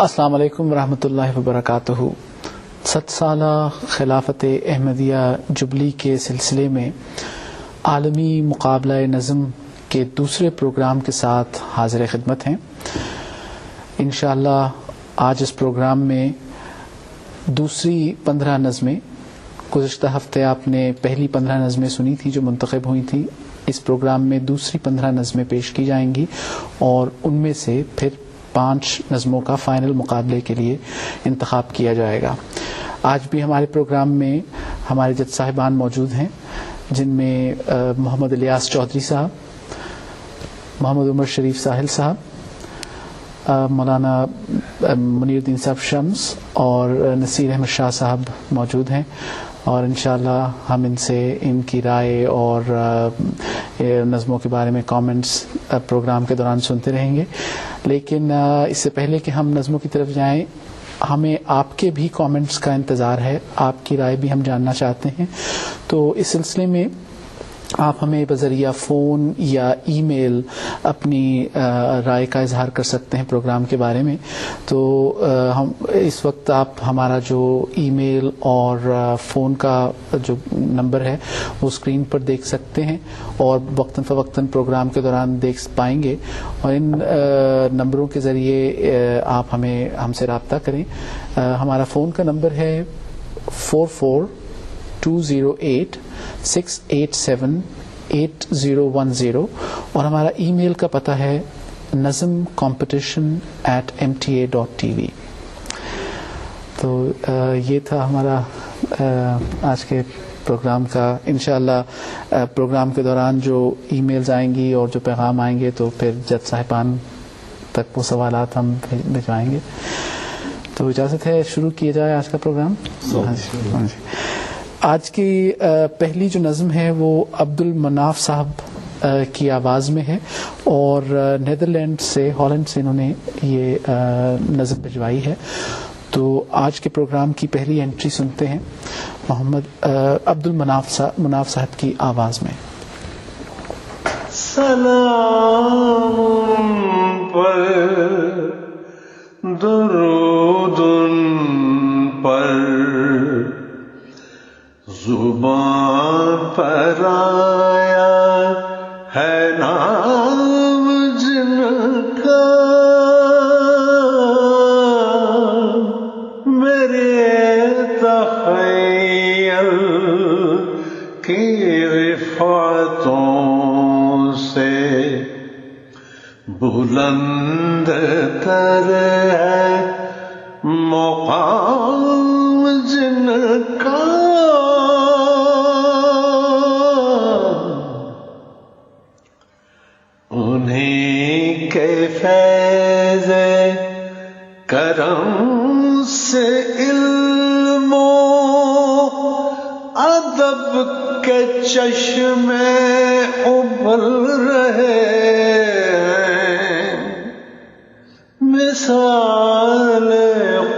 السلام علیکم ورحمۃ اللہ وبرکاتہ. 7 سالہ خلافت احمدیہ جبلی کے سلسلے میں عالمی مقابلہ نظم کے دوسرے پروگرام کے ساتھ حاضر خدمت ہیں. انشاءاللہ آج اس پروگرام میں دوسری 15 نظمیں، گزشتہ ہفتے آپ نے پہلی 15 نظمیں سنی تھیں جو منتخب ہوئی تھیں. اس پروگرام میں دوسری 15 نظمیں پیش کی جائیں گی اور ان میں سے پھر 5 نظموں کا فائنل مقابلے کے لیے انتخاب کیا جائے گا. آج بھی ہمارے پروگرام میں ہمارے جج صاحبان موجود ہیں، جن میں محمد الیاس چودھری صاحب، محمد عمر شریف ساحل صاحب، مولانا منیر الدین صاحب شمس اور نصیر احمد شاہ صاحب موجود ہیں، اور انشاءاللہ ہم ان سے ان کی رائے اور نظموں کے بارے میں کامنٹس پروگرام کے دوران سنتے رہیں گے. لیکن اس سے پہلے کہ ہم نظموں کی طرف جائیں، ہمیں آپ کے بھی کامنٹس کا انتظار ہے، آپ کی رائے بھی ہم جاننا چاہتے ہیں. تو اس سلسلے میں آپ ہمیں بذریعہ فون یا ای میل اپنی رائے کا اظہار کر سکتے ہیں پروگرام کے بارے میں. تو ہم اس وقت آپ ہمارا جو ای میل اور فون کا جو نمبر ہے وہ اسکرین پر دیکھ سکتے ہیں اور وقتاً فوقتاً پروگرام کے دوران دیکھ پائیں گے، اور ان نمبروں کے ذریعے آپ ہم سے رابطہ کریں. ہمارا فون کا نمبر ہے 44-208-687-8010 اور ہمارا ای میل کا پتہ ہے nazmcompetition@mta.tv. تو یہ تھا ہمارا آج کے پروگرام کا. انشاءاللہ پروگرام کے دوران جو ای میلز آئیں گی اور جو پیغام آئیں گے تو پھر جج صاحبان تک وہ سوالات ہم بھجوائیں گے. تو اجازت ہے شروع کیا جائے آج کا پروگرام. آج کی پہلی جو نظم ہے وہ عبد المناف صاحب کی آواز میں ہے، اور نیدرلینڈ سے، ہالینڈ سے انہوں نے یہ نظم بھجوائی ہے. تو آج کے پروگرام کی پہلی انٹری سنتے ہیں محمد عبد المناف صاحب کی آواز میں. سلام پر درود پر زبان پر آیا ہے نام جن کا، میرے تخیل کی رفعتوں سے بلند تر ہے مقام جن کا. انہیں کے فیض کرم سے علم و ادب کے چشمے ابل رہے ہیں. مثال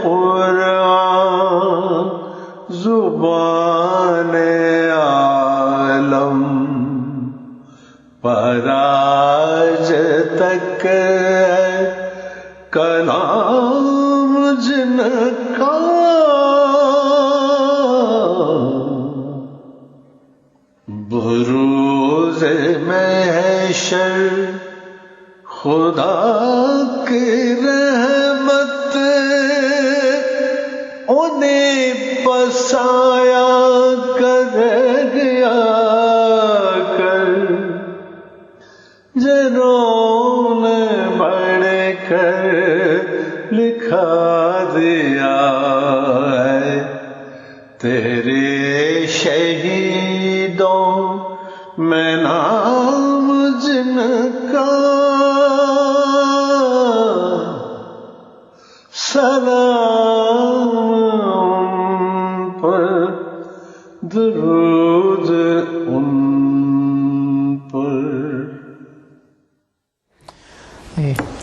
قرآن زبان عالم پر آج تک کلام جن کا. بروز محشر خدا کی رحمت انہیں پسایا کرے گیا کر، جنہوں نے بڑھ کر لکھا دیا ہے تیرے شہیدوں میں نام جن کا. سلام پر درود ان پر.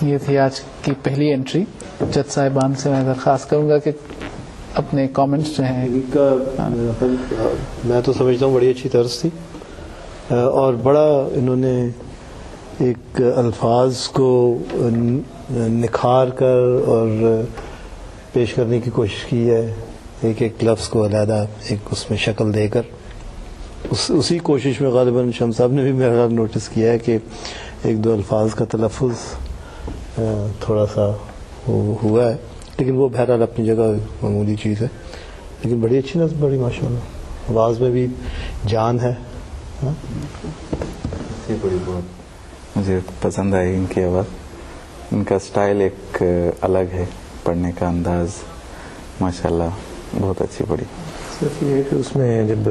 یہ تھی آج کی پہلی انٹری. جج صاحبان سے میں درخواست کروں گا کہ اپنے کامنٹس جو ہیں. میں تو سمجھتا ہوں بڑی اچھی طرز تھی، اور بڑا انہوں نے ایک الفاظ کو نکھار کر اور پیش کرنے کی کوشش کی ہے, ایک ایک لفظ کو علیحدہ ایک اس میں شکل دے کر. اسی کوشش میں غالباً شمس صاحب نے بھی میرا خیال نوٹس کیا ہے کہ ایک دو الفاظ کا تلفظ تھوڑا سا ہوا ہے, لیکن وہ بہرحال اپنی جگہ معمولی چیز ہے. لیکن بڑی اچھی نظم پڑھی ماشاء اللہ, آواز میں بھی جان ہے. بڑی بہت مجھے پسند آئی ان کی آواز, ان کا سٹائل ایک الگ ہے, پڑھنے کا انداز ماشاءاللہ بہت اچھی پڑھی. صرف یہ کہ اس میں جب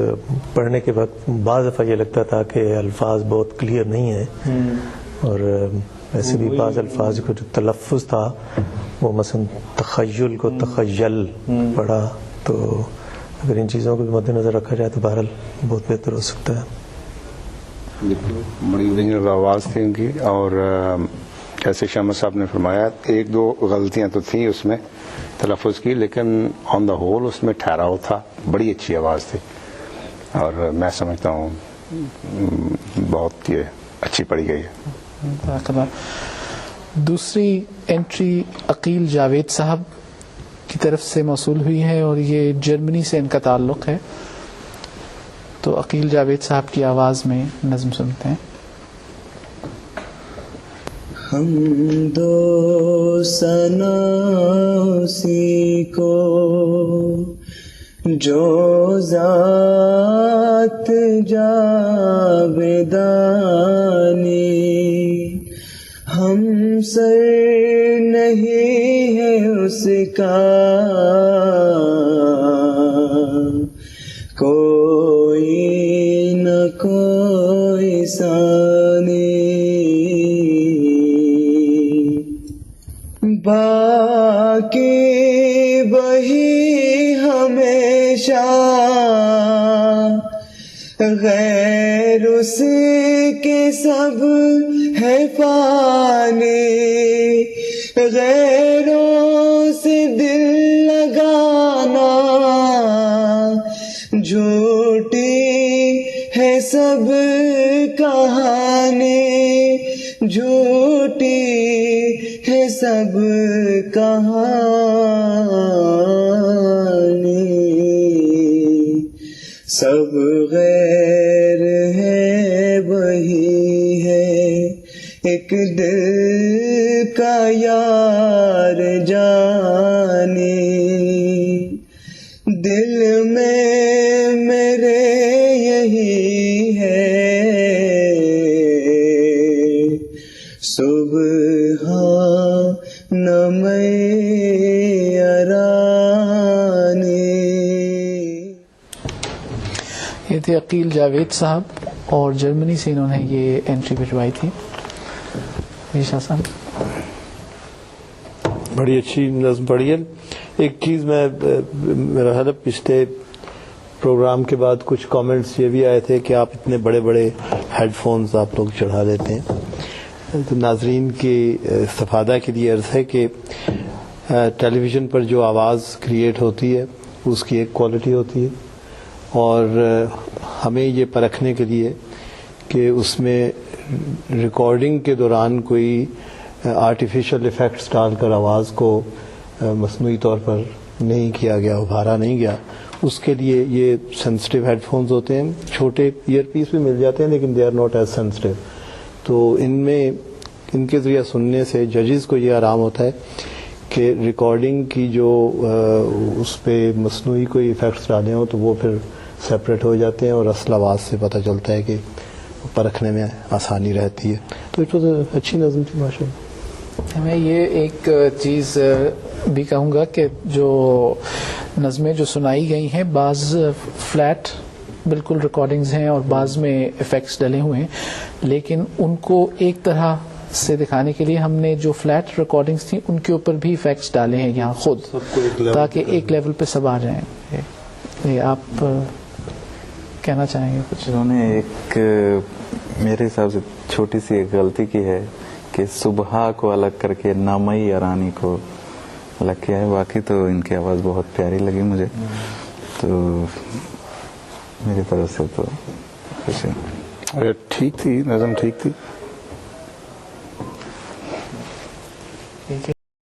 پڑھنے کے وقت بعض دفعہ یہ لگتا تھا کہ الفاظ بہت کلیئر نہیں ہیں, اور ویسے بھی بعض الفاظ کو جو تلفظ تھا وہ مثلا تخیل کو تخیل پڑھا, تو اگر ان چیزوں کو بھی مد نظر رکھا جائے تو بہرحال بہت بہتر ہو سکتا ہے. بڑی اوریجنل آواز تھی ان کی, اور جیسے شمس صاحب نے فرمایا ایک دو غلطیاں تو تھیں اس میں تلفظ کی, لیکن آن دا ہول اس میں ٹھہراؤ تھا. بڑی اچھی آواز تھی, اور میں سمجھتا ہوں بہت یہ اچھی پڑھی گئی ہے. دوسری انٹری عقیل جاوید صاحب کی طرف سے موصول ہوئی ہے, اور یہ جرمنی سے ان کا تعلق ہے. تو عقیل جاوید صاحب کی آواز میں نظم سنتے ہیں. حمد و ثنا اسی کو جو ذات جاودانی, ہم سر نہیں ہے اس کا کوئی نہ کوئی ثانی. باقی وہی ہمیشہ غیر اس کے سب ہے فانی. غیروں سے دل لگانا جھوٹی ہے سب کہانی, جھوٹی ہے سب کہانی. سب غیر ہے وہی ہے ایک دل کا یار جانی. دل میں میرے یہی ہے سبحان میں ارانی. یہ تھے عقیل جاوید صاحب, اور جرمنی سے انہوں نے یہ انٹری بھجوائی تھی. شاہ صاحب بڑی اچھی نظم پڑھی ہے. ایک چیز میں میرا خیال ہے پچھلے پروگرام کے بعد کچھ کامنٹس یہ بھی آئے تھے کہ آپ اتنے بڑے بڑے ہیڈ فونز آپ لوگ چڑھا لیتے ہیں. تو ناظرین کے استفادہ کے لیے عرض ہے کہ ٹیلی ویژن پر جو آواز کریٹ ہوتی ہے اس کی ایک کوالٹی ہوتی ہے, اور ہمیں یہ پرکھنے کے لیے کہ اس میں ریکارڈنگ کے دوران کوئی آرٹیفیشل ایفیکٹس ڈال کر آواز کو مصنوعی طور پر نہیں کیا گیا, ابھارا نہیں گیا, اس کے لیے یہ سینسٹیو ہیڈ فونز ہوتے ہیں. چھوٹے ایئر پیس بھی مل جاتے ہیں لیکن they are not as sensitive. تو ان کے ذریعہ سننے سے ججز کو یہ آرام ہوتا ہے کہ ریکارڈنگ کی جو اس پہ مصنوعی کوئی ایفیکٹس ڈالے ہوں تو وہ پھر سپریٹ ہو جاتے ہیں, اور اصل آواز سے پتہ چلتا ہے کہ پرکھنے میں آسانی رہتی ہے. تو اس وجہ اچھی نظم تھی ماشاء اللہ. میں یہ ایک چیز بھی کہوں گا کہ جو نظمیں جو سنائی گئی ہیں بعض فلیٹ بالکل ریکارڈنگز ہیں اور بعض میں ایفیکٹس ڈلے ہوئے ہیں, لیکن ان کو ایک طرح سے دکھانے کے لیے ہم نے جو فلیٹ ریکارڈنگز تھیں ان کے اوپر بھی ایفیکٹس ڈالے ہیں یہاں خود, تاکہ ایک لیول پہ سب آ جائیں. یہ آپ کہنا چاہیں گے کچھ؟ انہوں نے ایک میرے حساب سے چھوٹی سی ایک غلطی کی ہے کہ صبح کو الگ کر کے نامئی ارانی کو الگ کیا ہے. باقی تو ان کی آواز بہت پیاری لگی مجھے, تو میری طرف سے تو خوش ہے. ٹھیک تھی نظم, ٹھیک تھی.